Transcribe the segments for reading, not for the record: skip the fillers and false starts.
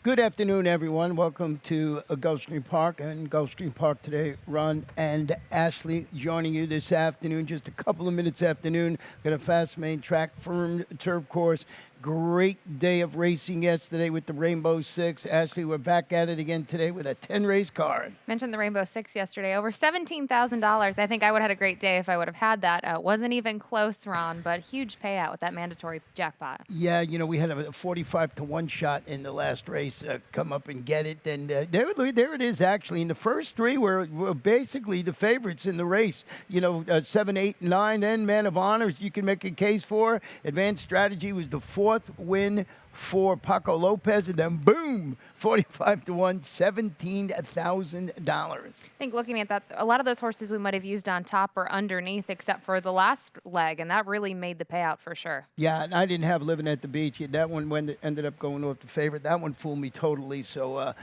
Good afternoon, everyone. Welcome to Gulfstream Park and Gulfstream Park today. Ron and Ashley joining you this afternoon, just a couple of minutes afternoon. Got a fast main track, firm turf course. Great day of racing yesterday with the Rainbow Six. Ashley, we're back at it again today with a 10-race card. Mentioned the Rainbow Six yesterday. Over $17,000. I think I would have had a great day if I would have had that. Wasn't even close, Ron, but huge payout with that mandatory jackpot. Yeah, we had a 45-1 shot in the last race. Come up and get it. And there it is, actually. And the first three were basically the favorites in the race. 7, 8, 9, then Man of Honor, you can make a case for. Advanced Strategy was the fourth win for Paco Lopez, and then boom, 45-1, $17,000. I think looking at that, a lot of those horses we might have used on top or underneath, except for the last leg, and that really made the payout for sure. Yeah, and I didn't have Living at the Beach. That one ended up going off the favorite. That one fooled me totally. So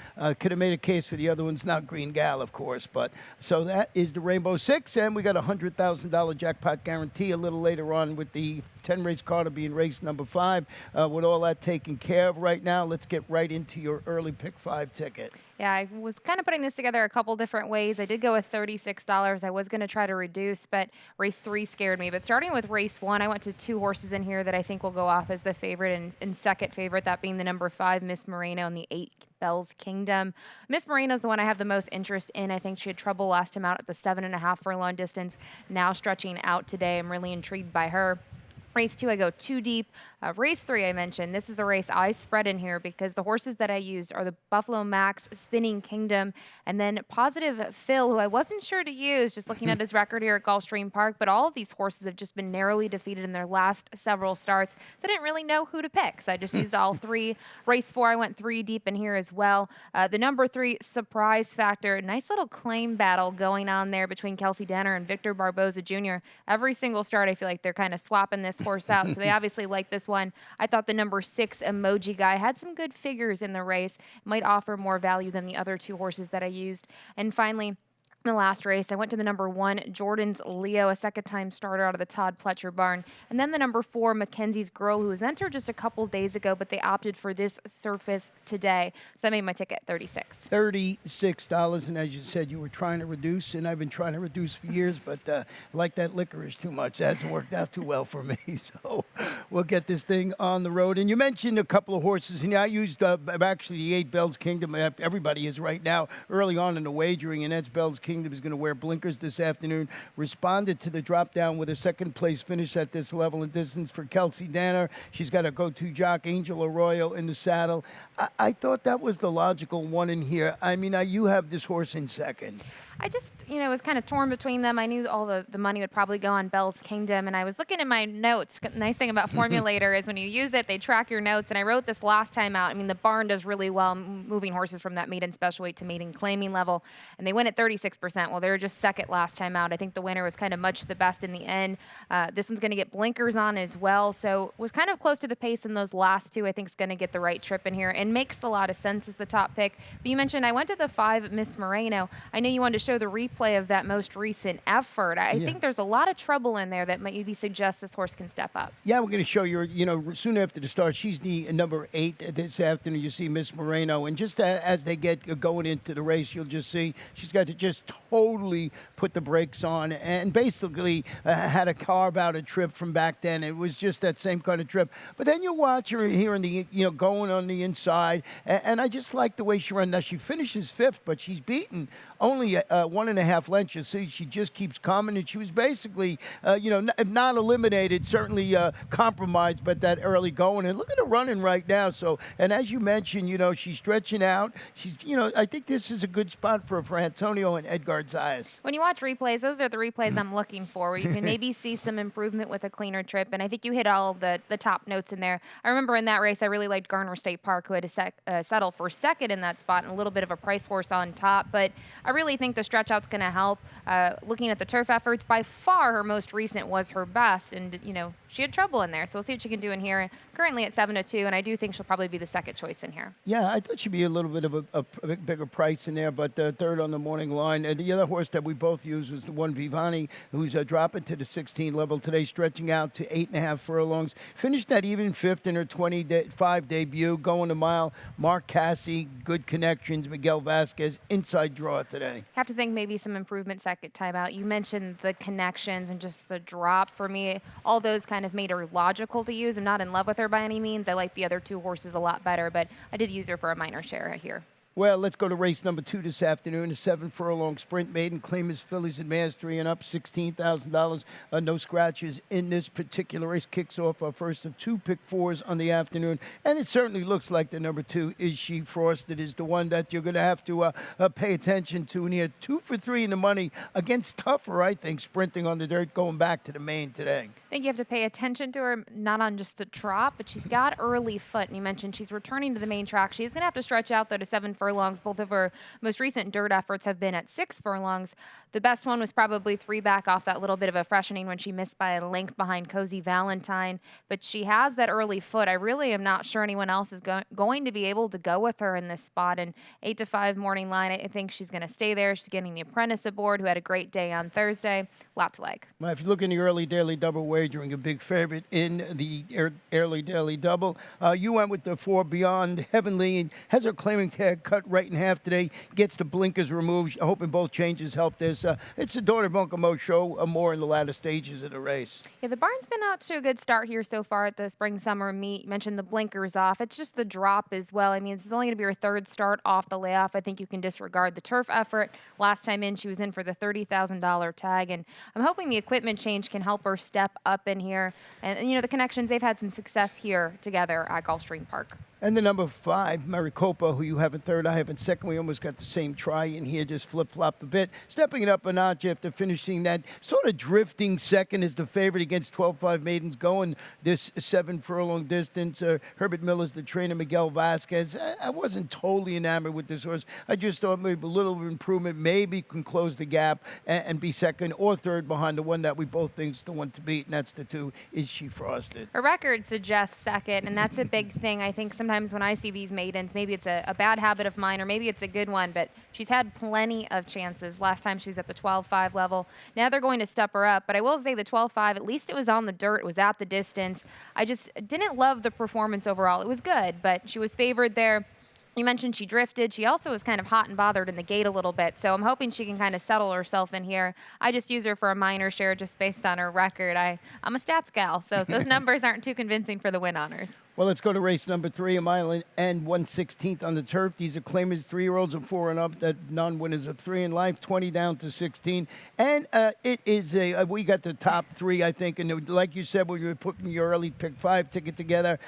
could have made a case for the other ones. Not Green Gal, of course. But so that is the Rainbow Six, and we got a $100,000 jackpot guarantee a little later on with the 10-race card being race number 5. With all that taken care of right now, let's get right into your early pick 5 ticket. Yeah, I was kind of putting this together a couple different ways. I did go with $36. I was going to try to reduce, but race 3 scared me. But starting with race 1, I went to 2 horses in here that I think will go off as the favorite and second favorite, that being the number 5, Miss Moreno, and the 8, Bell's Kingdom. Miss Moreno's the one I have the most interest in. I think she had trouble last time out at the 7.5 furlong distance, now stretching out today. I'm really intrigued by her. Race 2, I go too deep. Race 3, I mentioned. This is the race I spread in here because the horses that I used are the Buffalo Max, Spinning Kingdom, and then Positive Phil, who I wasn't sure to use, just looking at his record here at Gulfstream Park. But all of these horses have just been narrowly defeated in their last several starts, so I didn't really know who to pick. So I just used all 3. Race 4, I went 3 deep in here as well. The number 3, Surprise Factor. Nice little claim battle going on there between Kelsey Danner and Victor Barboza Jr. Every single start, I feel like they're kind of swapping this horse out, so they obviously like this one. I thought the number 6, Emoji Guy, had some good figures in the race, might offer more value than the other 2 horses that I used. And finally, in the last race, I went to the number 1, Jordan's Leo, a second-time starter out of the Todd Pletcher barn. And then the number 4, Mackenzie's Girl, who was entered just a couple days ago, but they opted for this surface today. So that made my ticket $36. $36, and as you said, you were trying to reduce, and I've been trying to reduce for years, but like that licorice too much. That hasn't worked out too well for me, so we'll get this thing on the road. And you mentioned a couple of horses, and I used actually the 8, Bell's Kingdom. Everybody is right now early on in the wagering, and that's Bell's Kingdom. Is going to wear blinkers this afternoon. Responded to the drop down with a second place finish at this level and distance for Kelsey Danner. She's got a go-to jock, Angel Arroyo, in the saddle. I thought that was the logical one in here. I mean, you have this horse in second. I just, was kind of torn between them. I knew all the money would probably go on Bell's Kingdom, and I was looking at my notes. The nice thing about Formulator is when you use it, they track your notes, and I wrote this last time out. I mean, the barn does really well moving horses from that maiden special weight to maiden claiming level, and they win at 36%. Well, they were just second last time out. I think the winner was kind of much the best in the end. This one's going to get blinkers on as well, so was kind of close to the pace in those last 2. I think is going to get the right trip in here, and makes a lot of sense as the top pick. But you mentioned I went to the 5, Miss Moreno. I know you wanted to show the replay of that most recent effort. I think there's a lot of trouble in there that maybe suggests this horse can step up. Yeah, we're going to show you, soon after the start, she's the number 8 this afternoon. You see Miss Moreno, and just as they get going into the race, you'll just see she's got to just totally put the brakes on and basically had to carve out a trip from back then. It was just that same kind of trip. But then you watch her here in the, going on the inside, and I just like the way she runs. Now, she finishes 5th, but she's beaten only 1.5 lengths. You see, she just keeps coming, and she was basically, not eliminated, certainly compromised, but that early going. And look at her running right now. So, and as you mentioned, she's stretching out. She's, I think this is a good spot for Antonio and Edgar Zayas. When you watch replays, those are the replays I'm looking for, where you can maybe see some improvement with a cleaner trip. And I think you hit all the top notes in there. I remember in that race, I really liked Garner State Park, who had to settle for second in that spot, and a little bit of a price horse on top. But I really think the stretch out's going to help. Looking at the turf efforts, by far her most recent was her best, and she had trouble in there. So we'll see what she can do in here. Currently at 7-2, and I do think she'll probably be the second choice in here. Yeah, I thought she'd be a little bit of a bit bigger price in there, but third on the morning line. And the other horse that we both used was the one Vivani, who's dropping to the 16 level today, stretching out to 8.5 furlongs. Finished that even fifth in her 25 debut, going a mile. Mark Cassie, good connections. Miguel Vasquez, inside draw today. Have to think maybe some improvement second time out. You mentioned the connections and just the drop. For me, all those kind of made her logical to use. I'm not in love with her by any means. I like the other two horses a lot better, but I did use her for a minor share here. Well, let's go to race number 2 this afternoon. A 7 furlong sprint maiden. Claim his fillies advanced 3 and up, $16,000. No scratches in this particular race. Kicks off our first of 2 pick 4s on the afternoon. And it certainly looks like the number 2 Is She Frosted is the one that you're going to have to pay attention to. And he had 2 for 3 in the money against tougher, I think, sprinting on the dirt, going back to the main today. I think you have to pay attention to her, not on just the trot, but she's got early foot. And you mentioned she's returning to the main track. She's going to have to stretch out, though, to 7 furlongs. Both of her most recent dirt efforts have been at 6 furlongs. The best one was probably 3 back off that little bit of a freshening when she missed by a length behind Cozy Valentine. But she has that early foot. I really am not sure anyone else is going to be able to go with her in this spot. And 8-5 morning line, I think she's going to stay there. She's getting the apprentice aboard, who had a great day on Thursday. Lot to like. Well, if you look in the early daily double wagering, a big favorite in the early daily double, you went with the 4 Beyond Heavenly, and has her claiming tag cut right in half today, gets the blinkers removed, hoping both changes help this. It's the daughter of Uncle Mo show, more in the latter stages of the race. Yeah, the barn's been out to a good start here so far at the spring-summer meet. You mentioned the blinkers off. It's just the drop as well. I mean, this is only going to be her third start off the layoff. I think you can disregard the turf effort. Last time in, she was in for the $30,000 tag, and I'm hoping the equipment change can help her step up in here. And you know, the connections, they've had some success here together at Gulfstream Park. And the number 5, Maricopa, who you have in third, I have in second. We almost got the same try in here, just flip-flopped a bit. Stepping it up a notch after finishing that sort of drifting second is the favorite against 12-5 maidens going this 7 furlong distance. Herbert Miller's the trainer, Miguel Vasquez. I wasn't totally enamored with this horse. I just thought maybe a little improvement, maybe can close the gap and be second or third behind the one that we both think is the one to beat, and that's the 2, Is She Frosted. Her record suggests second, and that's a big thing. I think sometimes when I see these maidens, maybe it's a bad habit of mine or maybe it's a good one, but she's had plenty of chances. Last time she was at the 12-5 level. Now they're going to step her up, but I will say the 12-5, at least it was on the dirt, it was at the distance. I just didn't love the performance overall. It was good, but she was favored there. You mentioned she drifted. She also was kind of hot and bothered in the gate a little bit, so I'm hoping she can kind of settle herself in here. I just use her for a minor share just based on her record. I'm a stats gal, so those numbers aren't too convincing for the win honors. Well, let's go to race number 3, a mile and 1/16 on the turf. These are claimers 3-year-olds of 4 and up, that non-winners of 3 in life, 20 down to 16. And it is we got the top 3, I think. And like you said, when you were putting your early pick 5 ticket together,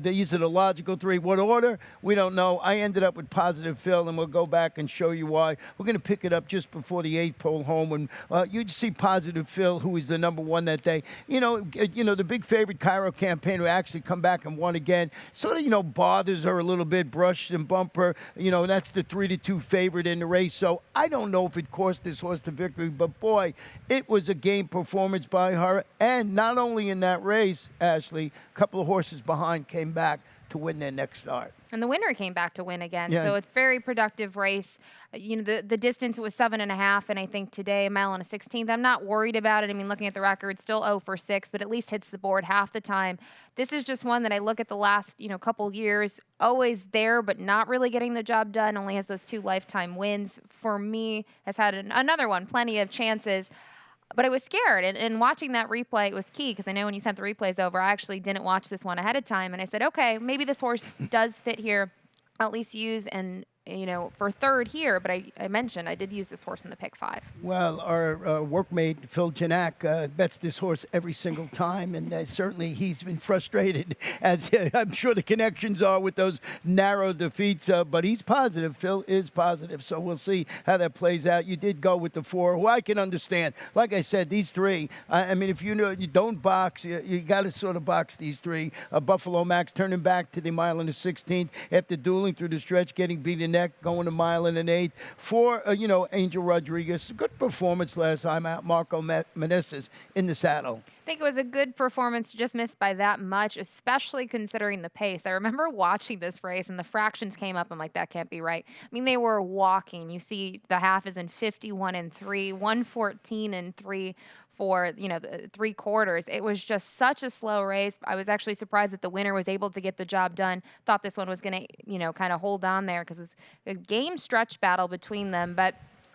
these are the logical 3. What order? We don't know. I ended up with Positive Phil, and we'll go back and show you why. We're going to pick it up just before the 8 pole home. And you see Positive Phil, who is the number 1 that day. You know, the big favorite Cairo Campaign, who actually come back and won again, sort of, bothers her a little bit, brush and bump her. That's the 3-2 favorite in the race. So I don't know if it cost this horse the victory, but boy, it was a game performance by her. And not only in that race, Ashley, a couple of horses behind came back to win their next start. And the winner came back to win again. Yeah. So it's a very productive race. The distance was 7.5, and I think today, 1 mile and a 16th. I'm not worried about it. I mean, looking at the record, still 0 for 6, but at least hits the board half the time. This is just one that I look at the last, couple years, always there, but not really getting the job done. Only has those 2 lifetime wins. For me, has had another one, plenty of chances. But I was scared, and watching that replay, it was key, because I know when you sent the replays over, I actually didn't watch this one ahead of time, and I said, okay, maybe this horse does fit here. I'll at least use and for third here, but I mentioned I did use this horse in the pick 5. Well, our workmate, Phil Janak, bets this horse every single time, and certainly he's been frustrated, as I'm sure the connections are with those narrow defeats, but he's positive. Phil is positive, so we'll see how that plays out. You did go with the 4, who I can understand. Like I said, these 3, I mean, if you don't box, you got to sort of box these 3. Buffalo Max turning back to the 1 mile and a 16th after dueling through the stretch, getting beaten neck, going 1 mile and an 8. 4, Angel Rodriguez. Good performance last time out. Marco Meneses in the saddle. I think it was a good performance to just miss by that much, especially considering the pace. I remember watching this race and the fractions came up. I'm like, that can't be right. I mean, they were walking. You see, the half is in 51 and 3, 114 and 3 for the three quarters. It was just such a slow race. I was actually surprised that the winner was able to get the job done. Thought this one was going to kind of hold on there because it was a game stretch battle between them, but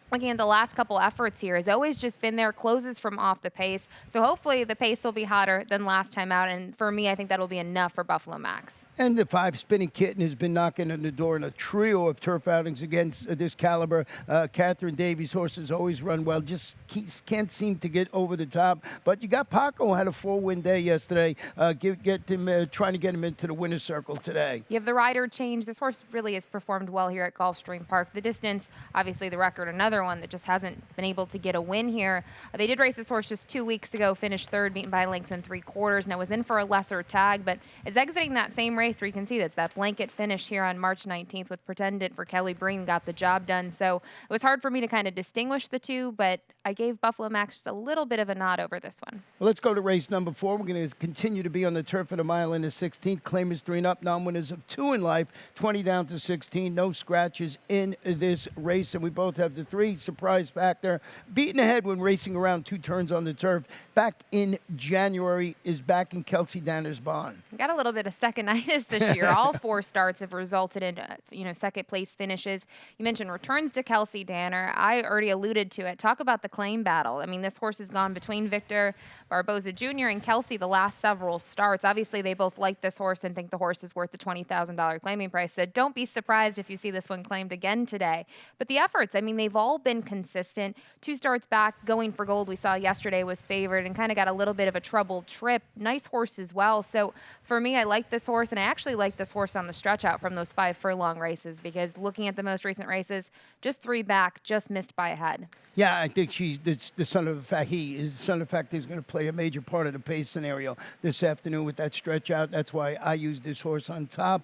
looking at the last couple efforts here, has always just been there, closes from off the pace. So hopefully the pace will be hotter than last time out. And for me, I think that'll be enough for Buffalo Max. And the 5 Spinning Kitten has been knocking on the door in a trio of turf outings against this caliber. Catherine Davies' horses always run well, just can't seem to get over the top. But you got Paco, had a 4-win day yesterday. Get him trying to get him into the winner's circle today. You have the rider change. This horse really has performed well here at Gulfstream Park. The distance, obviously the record, another one that just hasn't been able to get a win here. They did race this horse just 2 weeks ago, finished third, beaten by a length and 3/4, and it was in for a lesser tag, but is exiting that same race where you can see that's that blanket finish here on March 19th with Pretendant for Kelly Breen, got the job done. So it was hard for me to kind of distinguish the two, but I gave Buffalo Max just a little bit of a nod over this one. Well, let's go to race number 4. We're going to continue to be on the turf of the mile in the 16th. Claimers 3 and up, non-winners of 2 in life, 20 down to 16. No scratches in this race, and we both have the 3 surprise factor. Beaten ahead when racing around 2 turns on the turf back in January is back in Kelsey Danner's barn. Got a little bit of second-itis this year. All 4 starts have resulted in second place finishes. You mentioned returns to Kelsey Danner. I already alluded to it. Talk about the claim battle. I mean, this horse has gone between Victor Barboza Jr. and Kelsey the last several starts. Obviously, they both like this horse and think the horse is worth the $20,000 claiming price. So don't be surprised if you see this one claimed again today. But the efforts, I mean, they've all been consistent. 2 starts back, Going for Gold, we saw yesterday, was favored and kind of got a little bit of a troubled trip. Nice horse as well. So for me, I like this horse, and I actually like this horse on the stretch out from those 5 furlong races, because looking at the most recent races, just 3 back, just missed by a head. Yeah, I think he's the son of the fact he's going to play a major part of the pace scenario this afternoon with that stretch out. That's why I use this horse on top.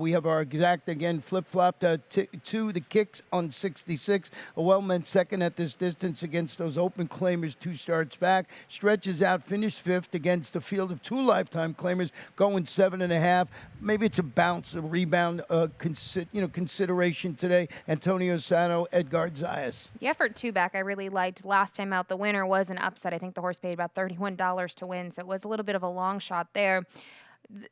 We have our exact, again, flip-flop to the kicks on 66. A well-meant second at this distance against those open claimers 2 starts back. Stretches out, finished 5th against a field of 2 lifetime claimers going 7.5. Maybe it's a bounce, a rebound consideration today. Antonio Sano, Edgar Zayas. The effort 2 back I really liked. Last time out, the winner was an upset. I think the horse paid about $31 to win, so it was a little bit of a long shot there.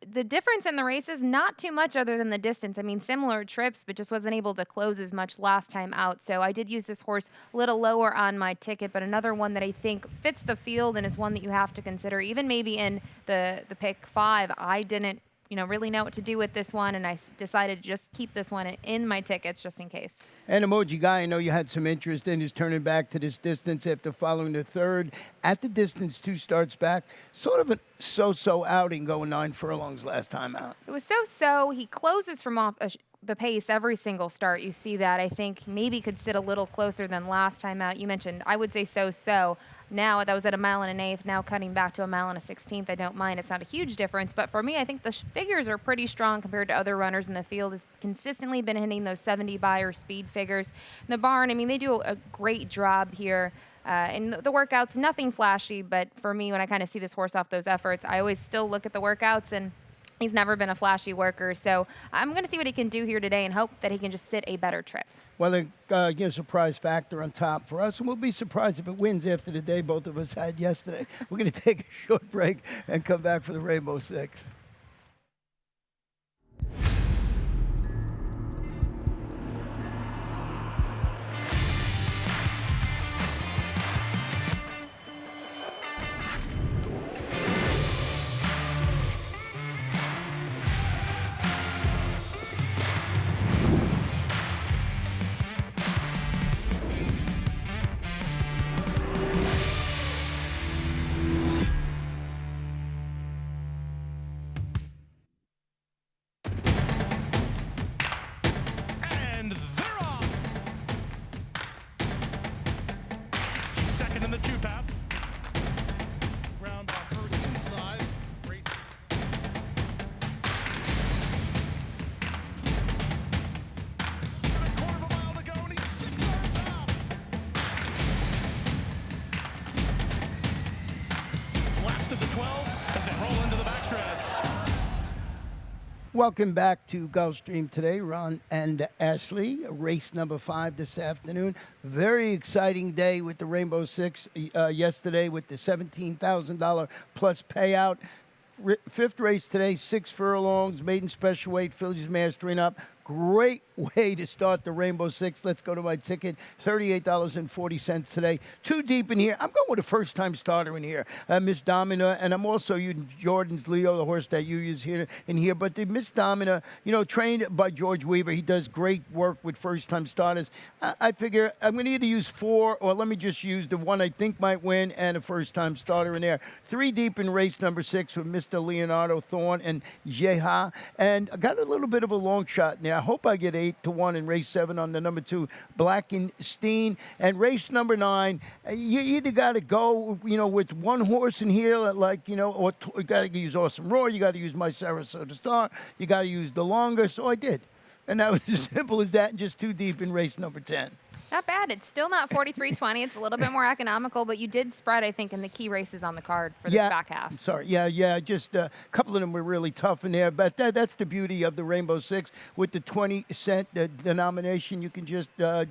The difference in the races, not too much other than the distance. I mean, similar trips, but just wasn't able to close as much last time out. So I did use this horse a little lower on my ticket, but another one that I think fits the field and is one that you have to consider. Even maybe in the pick 5, I didn't really know what to do with this one, and I decided to just keep this one in my tickets just in case. And Emoji Guy, I know you had some interest in, is turning back to this distance after following the 3rd. At the distance, 2 starts back. Sort of a so-so outing going 9 furlongs last time out. It was so-so. He closes from off the pace every single start. You see that. I think maybe could sit a little closer than last time out. You mentioned, I would say so-so. Now, that was at 1 1/8 now cutting back to 1 1/16. I don't mind. It's not a huge difference. But for me, I think the figures are pretty strong compared to other runners in the field. Has consistently been hitting those 70 buyer speed figures. The barn, I mean, they do a great job here. And the workouts, nothing flashy. But for me, when I kind of see this horse off those efforts, I always still look at the workouts, and he's never been a flashy worker. So I'm going to see what he can do here today and hope that he can just sit a better trip. Well, a surprise factor on top for us, and we'll be surprised if it wins after the day both of us had yesterday. We're going to take a short break and come back for the Rainbow Six. Welcome back to Gulfstream today, Ron and Ashley. Race number 5 this afternoon. Very exciting day with the Rainbow Six yesterday with the $17,000 plus payout. Fifth race today, 6 furlongs, maiden special weight, Phillies mastering up. Great way to start the Rainbow Six. Let's go to my ticket, $38.40 today. Too deep in here. I'm going with a first-time starter in here, Miss Domina, and I'm also using Jordan's Leo, the horse that you use here in here. But the Miss Domina, trained by George Weaver, he does great work with first-time starters. I figure I'm going to either use 4 or let me just use the one I think might win and a first-time starter in there. 3 deep in race number 6 with Mr. Leonardo Thorne and Jeha, and I got a little bit of a long shot in there. I hope I get 8-1 in race 7 on the number 2 Blackenstein. And race number 9, you either got to go, with one horse in here, or you got to use Awesome Roar, you got to use My Sarasota Star, you got to use the longer. So I did, and that was as simple as that. And just too deep in race number 10. Not bad. It's still not 43.20. It's a little bit more economical, but you did spread, I think, in the key races on the card for this back half. Sorry. Yeah. Just a couple of them were really tough in there, but that's the beauty of the Rainbow Six. With the 20-cent denomination, you can just,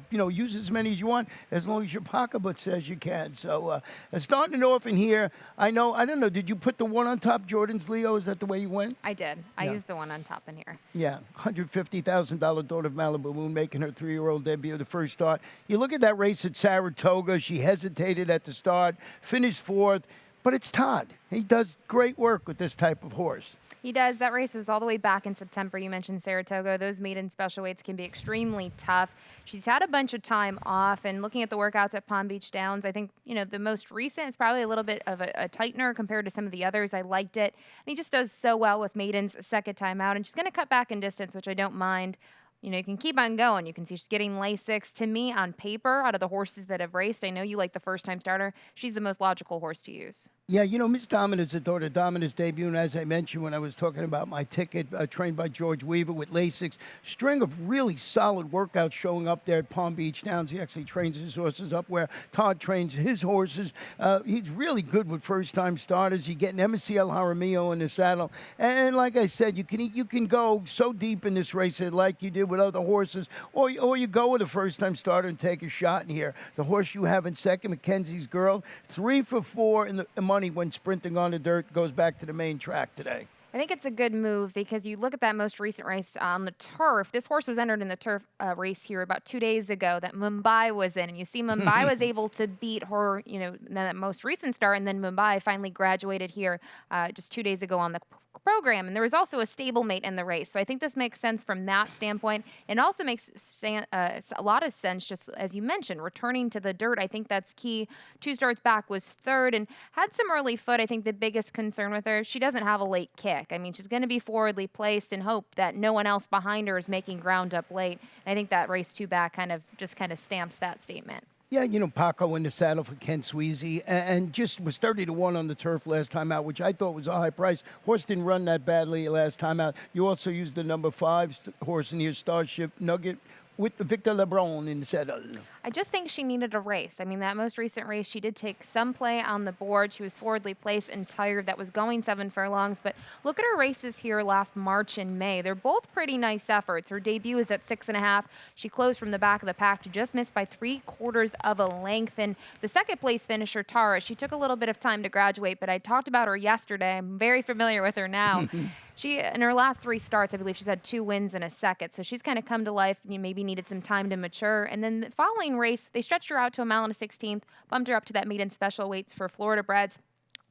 use as many as you want, as long as your pocketbook says you can. So starting it off in here, I don't know, did you put the one on top, Jordan's Leo? Is that the way you went? I did. I used the one on top in here. Yeah, $150,000 daughter of Malibu Moon making her 3-year-old debut, the first start. You look at that race at Saratoga. She hesitated at the start, finished 4th, but it's Todd. He does great work with this type of horse. He does. That race was all the way back in September. You mentioned Saratoga. Those maiden special weights can be extremely tough. She's had a bunch of time off, and looking at the workouts at Palm Beach Downs, I think, the most recent is probably a little bit of a tightener compared to some of the others. I liked it. And he just does so well with maidens second time out, and she's going to cut back in distance, which I don't mind. You can keep on going. You can see she's getting Lasix. To me, on paper, out of the horses that have raced, I know you like the first-time starter. She's the most logical horse to use. Yeah, Miss Domina's the daughter of Domina's debut, and as I mentioned when I was talking about my ticket, trained by George Weaver with Lasix, string of really solid workouts showing up there at Palm Beach Downs. He actually trains his horses up where Todd trains his horses. He's really good with first-time starters. You get an MCL Jaramillo in the saddle, and like I said, you can go so deep in this race like you did with other horses, or you go with a first-time starter and take a shot in here. The horse you have in second, Mackenzie's Girl, 3 for 4 in the money when sprinting on the dirt, goes back to the main track today. I think it's a good move because you look at that most recent race on the turf. This horse was entered in the turf race here about 2 days ago that Mumbai was in. And you see Mumbai was able to beat her, that most recent start. And then Mumbai finally graduated here just 2 days ago on the program. And there was also a stablemate in the race. So I think this makes sense from that standpoint. It also makes a lot of sense, just as you mentioned, returning to the dirt. I think that's key. 2 starts back was third and had some early foot. I think the biggest concern with her, she doesn't have a late kick. I mean, she's going to be forwardly placed and hope that no one else behind her is making ground up late. And I think that race 2 back kind of stamps that statement. Yeah, Paco in the saddle for Ken Sweezy, and just was 30-1 on the turf last time out, which I thought was a high price. Horse didn't run that badly last time out. You also used the number 5 horse in here, Starship Nugget, with Victor Lebron in the saddle. I just think she needed a race. I mean, that most recent race, she did take some play on the board. She was forwardly placed and tired. That was going 7 furlongs. But look at her races here last March and May. They're both pretty nice efforts. Her debut is at 6.5. She closed from the back of the pack to just miss by 3/4 of a length. And the second place finisher, Tara, she took a little bit of time to graduate, but I talked about her yesterday. I'm very familiar with her now. She, in her last 3 starts, I believe she's had 2 wins in a second. So she's kind of come to life. You maybe needed some time to mature. And then the following race, they stretched her out to a mile and a 16th, bumped her up to that maiden special weights for Florida Breds.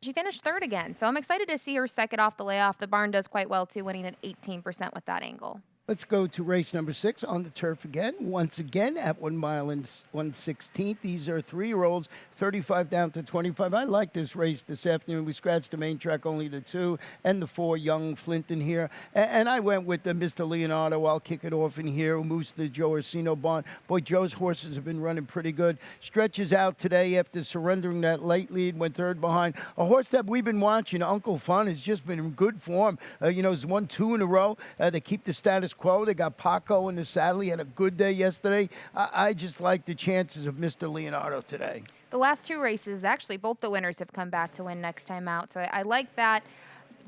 She finished 3rd again. So I'm excited to see her second off the layoff. The barn does quite well, too, winning at 18% with that angle. Let's go to race number 6 on the turf again. Once again at 1 mile and 1/16. These are 3-year-olds, 35 down to 25. I like this race this afternoon. We scratched the main track, only the 2 and the 4 young Flint in here. And I went with Mr. Leonardo. I'll kick it off in here. Moose the Joe Orsino barn. Boy, Joe's horses have been running pretty good. Stretches out today after surrendering that late lead, went 3rd behind. A horse that we've been watching, Uncle Fun, has just been in good form. He's won 2 in a row. They keep the status quo. They got Paco in the saddle. He had a good day yesterday. I just like the chances of Mr. Leonardo today. The last 2 races, actually, both the winners have come back to win next time out. So I like that.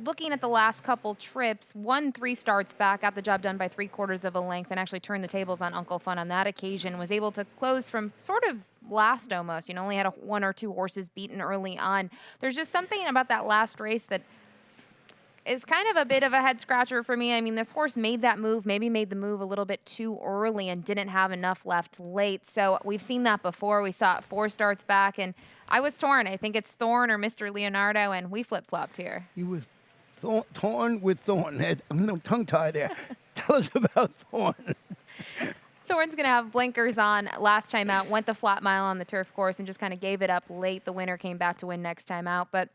looking at the last couple trips, won 3 starts back, got the job done by 3/4 of a length, and actually turned the tables on Uncle Fun on that occasion. Was able to close from sort of last almost. Only had 1 or 2 horses beaten early on. There's just something about that last race that is kind of a bit of a head scratcher for me. I mean, this horse made that move, maybe made the move a little bit too early and didn't have enough left late. So we've seen that before. We saw it 4 starts back, and I was torn. I think it's Thorn or Mr. Leonardo, and we flip-flopped here. He was torn with Thorn. No tongue tie there. Tell us about Thorn. Thorn's going to have blinkers on last time out, went the flat mile on the turf course and just kind of gave it up late. The winner came back to win next time out, but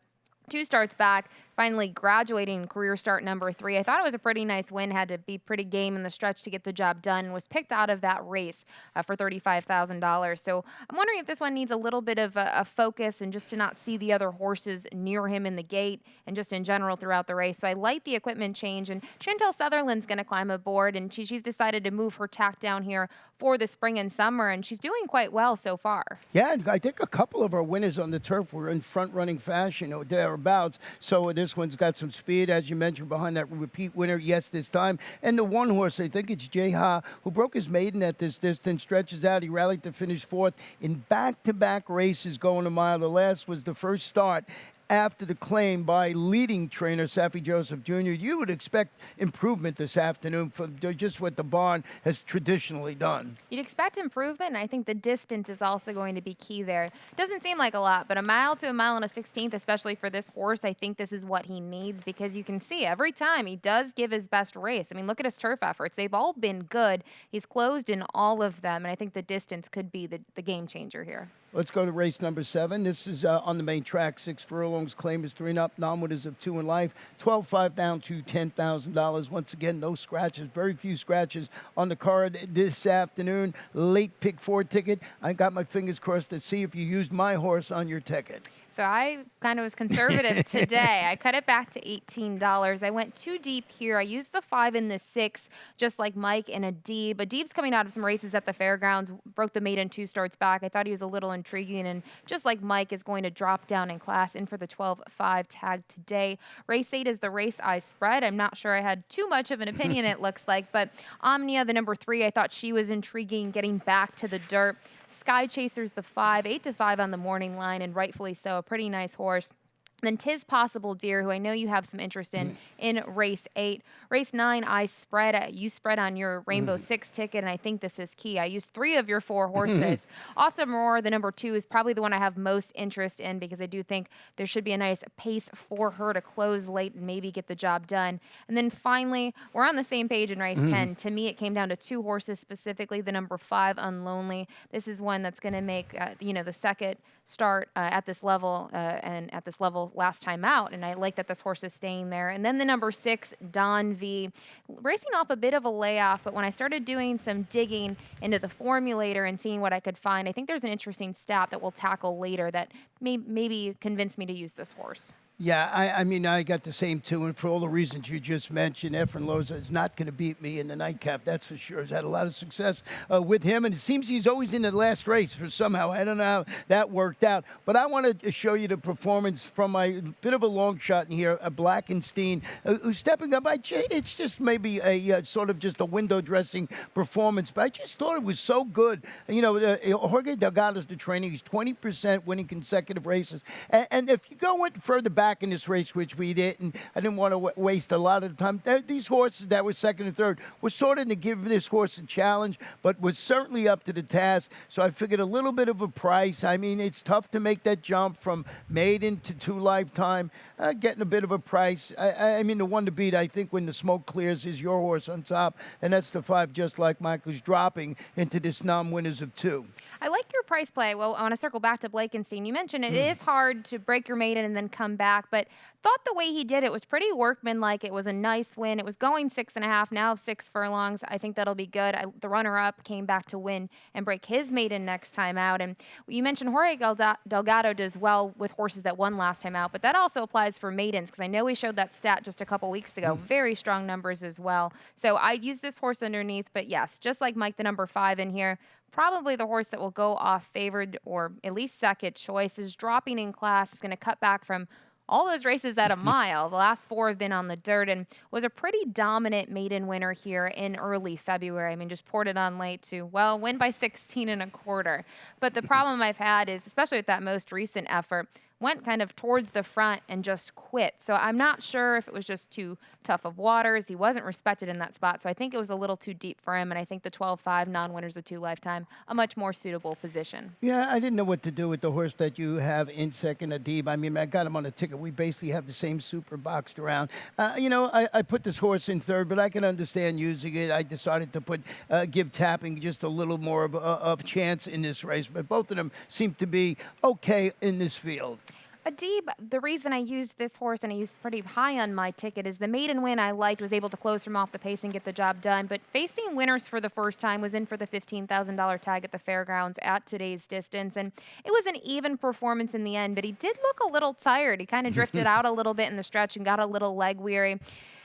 2 starts back, finally graduating career start number 3. I thought it was a pretty nice win, had to be pretty game in the stretch to get the job done, was picked out of that race for $35,000. So I'm wondering if this one needs a little bit of a focus and just to not see the other horses near him in the gate and just in general throughout the race. So I like the equipment change, and Chantel Sutherland's going to climb aboard, and she's decided to move her tack down here for the spring and summer, and she's doing quite well so far. Yeah, I think a couple of our winners on the turf were in front-running fashion or thereabouts. So this one's got some speed, as you mentioned, behind that repeat winner, yes, this time. And the one horse, I think it's Jeha, who broke his maiden at this distance, stretches out. He rallied to finish 4th in back-to-back races going a mile. The last was the first start after the claim by leading trainer Saffie Joseph Jr. You would expect improvement this afternoon for just what the barn has traditionally done. You'd expect improvement, and I think the distance is also going to be key there. Doesn't seem like a lot, but a mile to a mile and a 16th, especially for this horse, I think this is what he needs, because you can see every time he does give his best race. I mean, look at his turf efforts. They've all been good. He's closed in all of them, and I think the distance could be the game changer here. Let's go to race number 7. This is on the main track. 6 furlongs. Claim is 3 and up. Non-winners of 2 in life. 12-5 down to $10,000. Once again, no scratches. Very few scratches on the card this afternoon. Late pick 4 ticket. I got my fingers crossed to see if you used my horse on your ticket. So I kind of was conservative today. I cut it back to $18. I went too deep here. I used the 5 and the 6, just like Mike and Adib. Adib's coming out of some races at the fairgrounds, broke the maiden 2 starts back. I thought he was a little intriguing, and just like Mike, is going to drop down in class, in for the 12-5 tag today. Race 8 is the race I spread. I'm not sure I had too much of an opinion, it looks like, but Omnia, the number 3, I thought she was intriguing, getting back to the dirt. Sky Chaser's the 5, 8-5 on the morning line, and rightfully so, a pretty nice horse. Then Tis Possible Deer, who I know you have some interest in race 8. Race 9, I spread. You spread on your Rainbow 6 ticket, and I think this is key. I used 3 of your 4 horses. Awesome Roar, the number 2, is probably the one I have most interest in, because I do think there should be a nice pace for her to close late and maybe get the job done. And then finally, we're on the same page in race 10. To me, it came down to 2 horses, specifically the number 5, Unlonely. This is one that's going to make the second start at this level and at this level last time out, and I like that this horse is staying there. And then the number 6, Don V, racing off a bit of a layoff, but when I started doing some digging into the formulator and seeing what I could find, I think there's an interesting stat that we'll tackle later that maybe convinced me to use this horse. Yeah, I mean, I got the same 2, and for all the reasons you just mentioned, Efren Loza is not going to beat me in the nightcap, that's for sure. He's had a lot of success with him, and it seems he's always in the last race for somehow. I don't know how that worked out. But I want to show you the performance from my bit of a long shot in here, Blackenstein, who's stepping up. It's just maybe a sort of just a window dressing performance, but I just thought it was so good. Jorge Delgado's the trainer. He's 20% winning consecutive races. And if you go further back in this race, which we didn't, I didn't want to waste a lot of the time. These horses that were 2nd and 3rd were sort of to give this horse a challenge, but was certainly up to the task. So I figured a little bit of a price. I mean, it's tough to make that jump from maiden to 2 lifetime. Getting a bit of a price. I mean, the one to beat, I think, when the smoke clears, is your horse on top, and that's the 5, just like Mike, who's dropping into this non-winners of 2. I like your price play. Well, I want to circle back to Blakenstein. You mentioned it is hard to break your maiden and then come back, but thought the way he did it was pretty workmanlike. It was a nice win. It was going 6.5, now 6 furlongs. I think that'll be good. The runner-up came back to win and break his maiden next time out. And you mentioned Jorge Delgado does well with horses that won last time out, but that also applies for maidens, because I know we showed that stat just a couple weeks ago. Very strong numbers as well. So I use this horse underneath, but yes, just like Mike, the number 5 in here, probably the horse that will go off favored or at least second choice, is dropping in class. Is going to cut back from all those races at a mile. The last 4 have been on the dirt and was a pretty dominant maiden winner here in early February. I mean, just poured it on late to, well, win by 16 and a quarter. But the problem I've had is, especially with that most recent effort, went kind of towards the front and just quit. So I'm not sure if it was just too tough of waters. He wasn't respected in that spot. So I think it was a little too deep for him. And I think the 12-5 non-winners of 2 lifetime, a much more suitable position. Yeah, I didn't know what to do with the horse that you have in second, Adib. I mean, I got him on a ticket. We basically have the same super boxed around. I put this horse in third, but I can understand using it. I decided to give Tapping just a little more of chance in this race. But both of them seem to be okay in this field. Adib, the reason I used this horse and I used pretty high on my ticket is the maiden win I liked, was able to close from off the pace and get the job done. But facing winners for the first time, was in for the $15,000 tag at the fairgrounds at today's distance. And it was an even performance in the end, but he did look a little tired. He kind of drifted out a little bit in the stretch and got a little leg weary.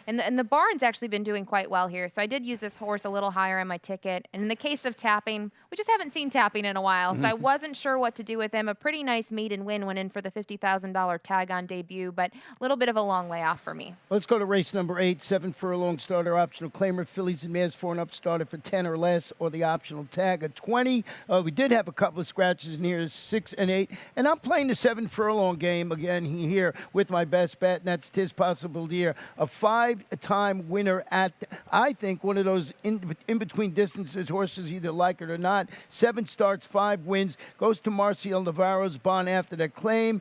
And the barn's actually been doing quite well here. So I did use this horse a little higher on my ticket. And in the case of Tapping, we just haven't seen Tapping in a while. So I wasn't sure what to do with him. A pretty nice maiden win went in for the $50,000 tag on debut, but a little bit of a long layoff for me. Let's go to race number 8, 7 furlong starter, optional claimer, fillies and mares 4 and up, started for 10 or less, or the optional tag at 20. We did have a couple of scratches in here, 6 and 8. And I'm playing the 7 furlong game again here with my best bet, and that's Tis Possible Dear, a 5-time winner at, I think, one of those in-between distances horses either like it or not. 7 starts, 5 wins, goes to Marcial Navarro's barn after that claim,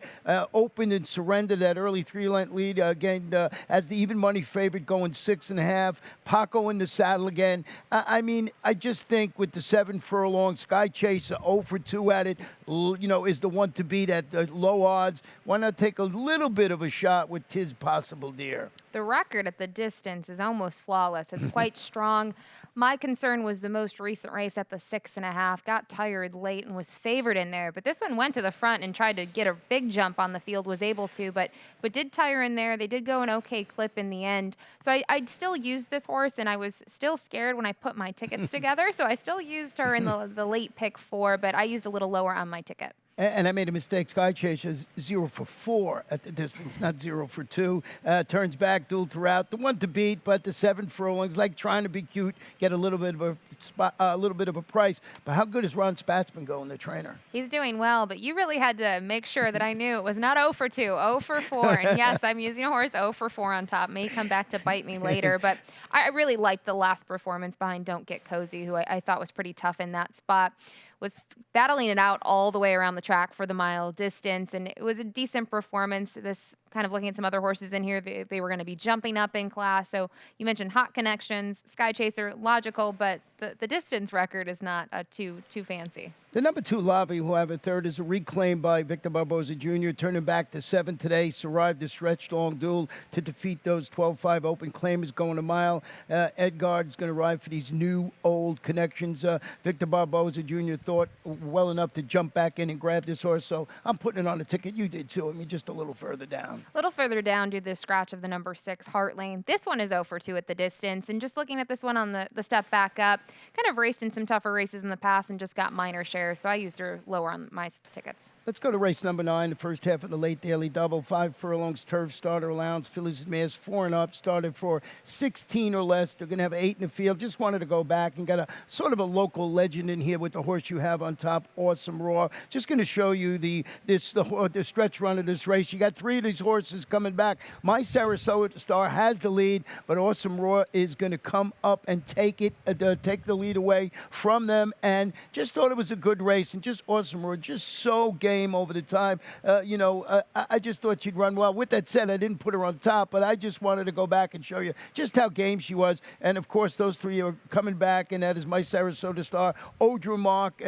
opened and surrendered that early 3-length lead again as the even money favorite, going 6.5. Paco in the saddle again. I just think with the 7 furlong, Sky Chaser 0 for 2 at it, is the one to beat at low odds. Why not take a little bit of a shot with Tis Possible Dear? The record at the distance is almost flawless. It's quite strong. My concern was the most recent race at the 6.5. Got tired late and was favored in there. But this one went to the front and tried to get a big jump on the field, was able to, but did tire in there. They did go an okay clip in the end. So I'd still use this horse, and I was still scared when I put my tickets together. So I still used her in the late pick 4, but I used a little lower on my ticket. And I made a mistake. Sky Chase is 0 for 4 at the distance, not 0 for 2. Turns back, dual throughout. The one to beat, but the 7 furlongs, like trying to be cute, get a little bit of a price. But how good is Ron Spatzman going, the trainer? He's doing well, but you really had to make sure that I knew it was not 0 for 2, 0 for 4. And yes, I'm using a horse 0 for 4 on top. May come back to bite me later, but I really liked the last performance behind Don't Get Cozy, who I thought was pretty tough in that spot. Was battling it out all the way around the track for the mile distance, and it was a decent performance. This kind of looking at some other horses in here, they were going to be jumping up in class. So you mentioned Hot Connections, Sky Chaser, logical, but the distance record is not too fancy. The number 2 Lavi, who I have a third, is a reclaim by Victor Barboza Jr., turning back to 7 today. Survived the stretch long duel to defeat those 12-5 open claimers going a mile. Edgard's going to ride for these new old connections. Victor Barboza Jr. thought well enough to jump back in and grab this horse, so I'm putting it on a ticket. You did too. I mean, just a little further down. A little further down due to the scratch of the number 6 Heart Lane. This one is 0 for 2 at the distance, and just looking at this one on the step back up, kind of raced in some tougher races in the past and just got minor shares, so I used her lower on my tickets. Let's go to race number 9, the first half of the late daily double. 5 furlongs, turf starter allowance. Fillies and mares 4 and up, started for 16 or less. They're going to have 8 in the field. Just wanted to go back and got a sort of a local legend in here with the horse you have on top, Awesome Roar. Just going to show you the stretch run of this race. You got 3 of these horses coming back. My Sarasota Star has the lead, but Awesome Roar is going to come up and take the lead away from them. And just thought it was a good race, and just Awesome Roar, just so game over the time. I just thought she'd run well. With that said, I didn't put her on top, but I just wanted to go back and show you just how game she was. And of course, those 3 are coming back, and that is My Sarasota Star, Odra Mark,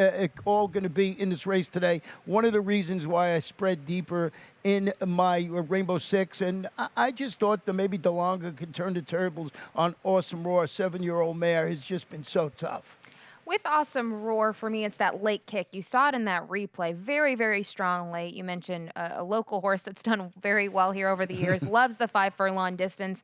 all going to be in this race today. One of the reasons why I spread deeper in my Rainbow Six, and I just thought that maybe DeLonga could turn the tables on Awesome Roar. 7-year-old mare has just been so tough. With Awesome Roar, for me, it's that late kick. You saw it in that replay. Very, very strong late. You mentioned a local horse that's done very well here over the years. Loves the 5 furlong distance.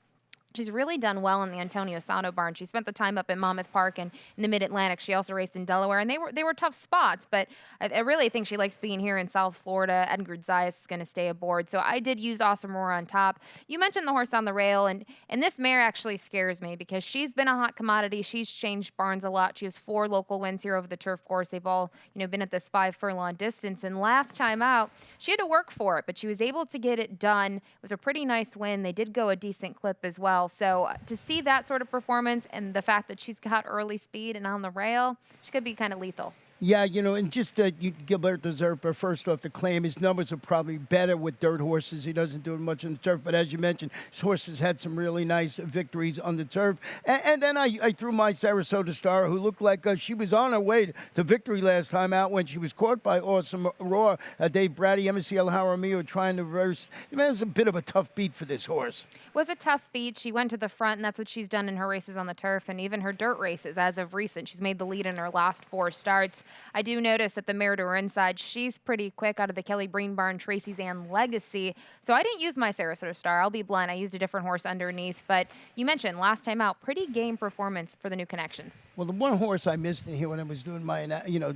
She's really done well in the Antonio Sano barn. She spent the time up in Monmouth Park and in the Mid-Atlantic. She also raced in Delaware, and they were tough spots. But I really think she likes being here in South Florida. Edgar Zayas is going to stay aboard, so I did use Awesome Roar on top. You mentioned the horse on the rail, and this mare actually scares me because she's been a hot commodity. She's changed barns a lot. She has 4 local wins here over the turf course. They've all been at this 5 furlong distance. And last time out, she had to work for it, but she was able to get it done. It was a pretty nice win. They did go a decent clip as well. So to see that sort of performance and the fact that she's got early speed and on the rail, she could be kind of lethal. Yeah, and just Gilberto Zerpa, first off, the claim his numbers are probably better with dirt horses. He doesn't do it much on the turf, but as you mentioned, his horses had some really nice victories on the turf. And then I threw my Sarasota Star, who looked like she was on her way to victory last time out when she was caught by Awesome Roar. Dave Brady, MSCL Jaramillo trying to reverse. It was a bit of a tough beat for this horse. It was a tough beat. She went to the front, and that's what she's done in her races on the turf and even her dirt races as of recent. She's made the lead in her last 4 starts. I do notice that the mare to her inside, she's pretty quick out of the Kelly Breen barn, Tracy's Ann Legacy. So I didn't use my Sarasota Star. I'll be blunt. I used a different horse underneath. But you mentioned last time out, pretty game performance for the new connections. Well, the one horse I missed in here when I was doing my,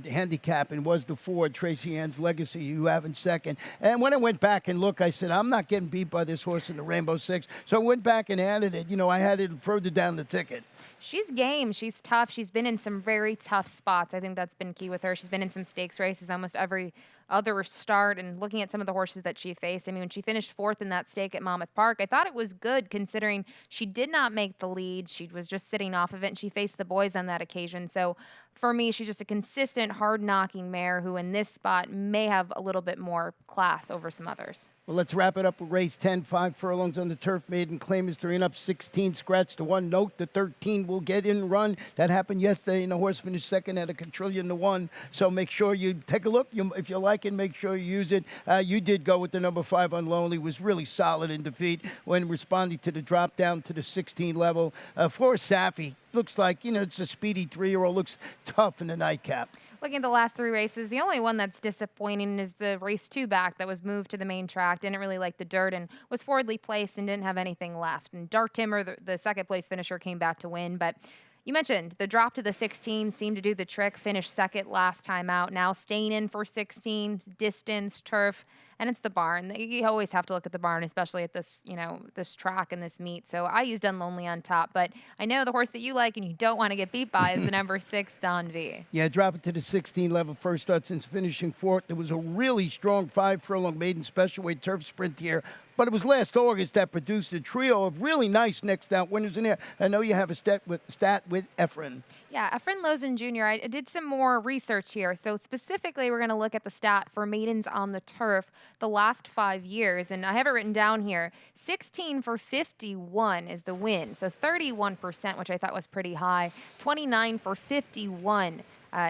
handicapping was the 4, Tracy Ann's Legacy, you have in second. And when I went back and looked, I said, I'm not getting beat by this horse in the Rainbow Six. So I went back and added it. I had it further down the ticket. She's game. She's tough. She's been in some very tough spots. I think that's been key with her. She's been in some stakes races almost every other start, and looking at some of the horses that she faced. I mean, when she finished 4th in that stake at Monmouth Park, I thought it was good considering she did not make the lead. She was just sitting off of it, and she faced the boys on that occasion. So for me, she's just a consistent, hard-knocking mare who in this spot may have a little bit more class over some others. Well, let's wrap it up with race 10, 5 furlongs on the turf. Maiden Claim is 3 and up, 16 scratch to 1. Note the 13 will get in run. That happened yesterday, and the horse finished second at a quadrillion to 1. So make sure you take a look. If you like it, make sure you use it. You did go with the number 5 Unlonely. Was really solid in defeat when responding to the drop down to the 16 level. For Safi, looks like, it's a speedy 3-year-old. Looks tough in the nightcap. Looking at the last 3 races, the only one that's disappointing is the race 2 back that was moved to the main track. Didn't really like the dirt and was forwardly placed and didn't have anything left. And Dark Timber, the second place finisher, came back to win. But you mentioned the drop to the 16 seemed to do the trick. Finished second last time out. Now staying in for 16, distance, turf, and it's the barn. You always have to look at the barn, especially at this, this track and this meet. So I used Unlonely on top, but I know the horse that you like and you don't want to get beat by is the number 6 Don V. Yeah, drop it to the 16 level. First start since finishing 4th. There was a really strong 5 furlong maiden special weight turf sprint here. But it was last August that produced a trio of really nice next out winners in there. I know you have a stat with Efren. Yeah, Efren Lozen Jr. I did some more research here. So specifically, we're going to look at the stat for maidens on the turf the last 5 years. And I have it written down here. 16 for 51 is the win. So 31%, which I thought was pretty high. 29 for 51.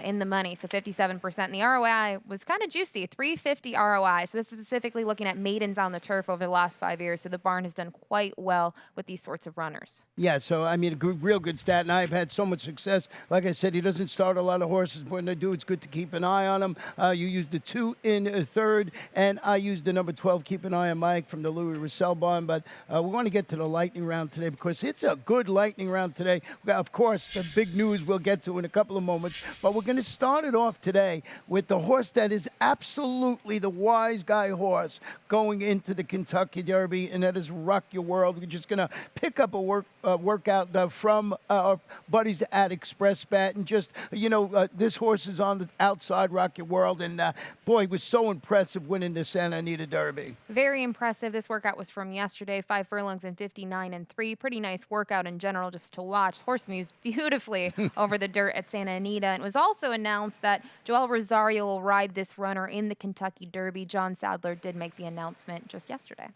In the money, so 57%. And the ROI was kind of juicy, 350 ROI. So this is specifically looking at maidens on the turf over the last 5 years. So the barn has done quite well with these sorts of runners. Yeah, so I mean, real good stat. And I've had so much success. Like I said, he doesn't start a lot of horses, but when they do, it's good to keep an eye on them. You used the 2 in 3rd, and I used the number 12. Keep an eye on Mike from the Louis Russell barn. But we want to get to the lightning round today because it's a good lightning round today. Of course, the big news we'll get to in a couple of moments, but we're going to start it off today with the horse that is absolutely the wise guy horse going into the Kentucky Derby, and that is Rock Your World. We're just going to pick up a workout from our buddies at Express Bet, and just, this horse is on the outside Rock Your World, and boy, it was so impressive winning the Santa Anita Derby. Very impressive. This workout was from yesterday, 5 furlongs and 59 and 3. Pretty nice workout in general just to watch. Horse moves beautifully over the dirt at Santa Anita, and it was also announced that Joel Rosario will ride this runner in the Kentucky Derby. John Sadler did make the announcement just yesterday.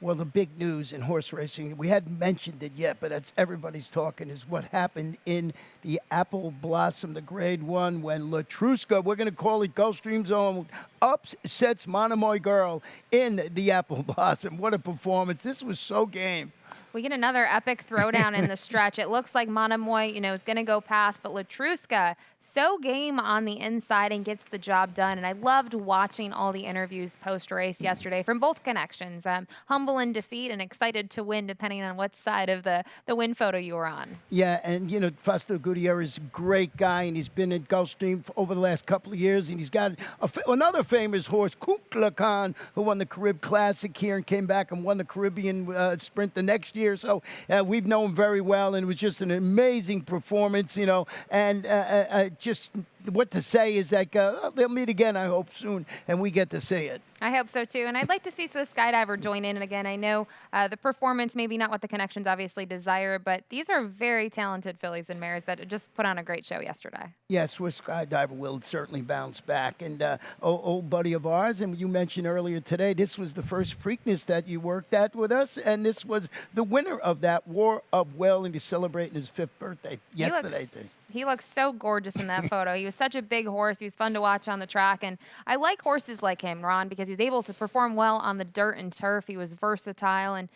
Well, the big news in horse racing, we hadn't mentioned it yet, but that's everybody's talking, is what happened in the Apple Blossom, the Grade 1, when Latruska, we're going to call it Gulfstream's own, upsets Monomoy Girl in the Apple Blossom. What a performance. This was so game. We get another epic throwdown in the stretch. It looks like Monomoy, is going to go past, but Latruska so game on the inside and gets the job done. And I loved watching all the interviews post-race yesterday from both connections. Humble in defeat and excited to win, depending on what side of the win photo you were on. Yeah, and Fausto Gutierrez is a great guy, and he's been at Gulfstream over the last couple of years, and he's got another famous horse, Kukla Khan, who won the Carib Classic here and came back and won the Caribbean Sprint the next year. So we've known him very well, and it was just an amazing performance, and just what to say is that they'll meet again, I hope, soon, and we get to see it. I hope so, too. And I'd like to see Swiss Skydiver join in. And again, I know the performance, maybe not what the connections obviously desire, but these are very talented fillies and mares that just put on a great show yesterday. Yeah, Swiss Skydiver will certainly bounce back. And old buddy of ours, and you mentioned earlier today, this was the first Preakness that you worked at with us, and this was the winner of that War of Will, and he's celebrating his 5th birthday yesterday. He looks so gorgeous in that photo. He was such a big horse. He was fun to watch on the track. And I like horses like him, Ron, because he was able to perform well on the dirt and turf. He was versatile and,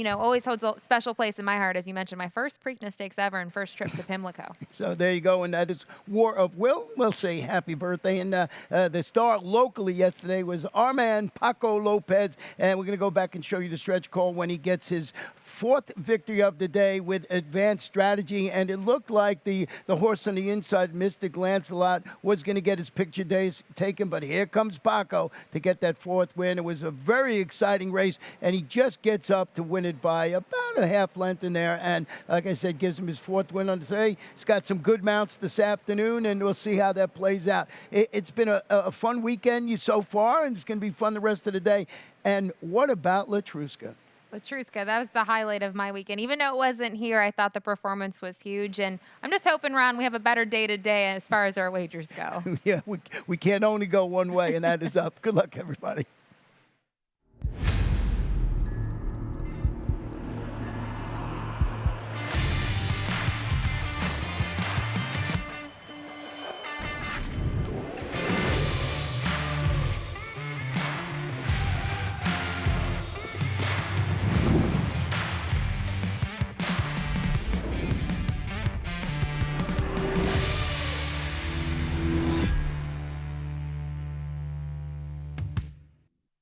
always holds a special place in my heart. As you mentioned, my first Preakness Stakes ever and first trip to Pimlico. So there you go. And that is War of Will. We'll say happy birthday. And the star locally yesterday was our man, Paco Lopez. And we're going to go back and show you the stretch call when he gets his 4th victory of the day with advanced strategy. And it looked like the horse on the inside, Mystic Lancelot, was going to get his picture days taken. But here comes Paco to get that 4th win. It was a very exciting race. And he just gets up to win it by about a half length in there. And like I said, gives him his 4th win on the day. He's got some good mounts this afternoon, and we'll see how that plays out. It's been a fun weekend so far, and it's going to be fun the rest of the day. And what about Latruska? Latruska, that was the highlight of my weekend. Even though it wasn't here, I thought the performance was huge. And I'm just hoping, Ron, we have a better day today as far as our wagers go. Yeah, we can't only go one way, and that is up. Good luck, everybody.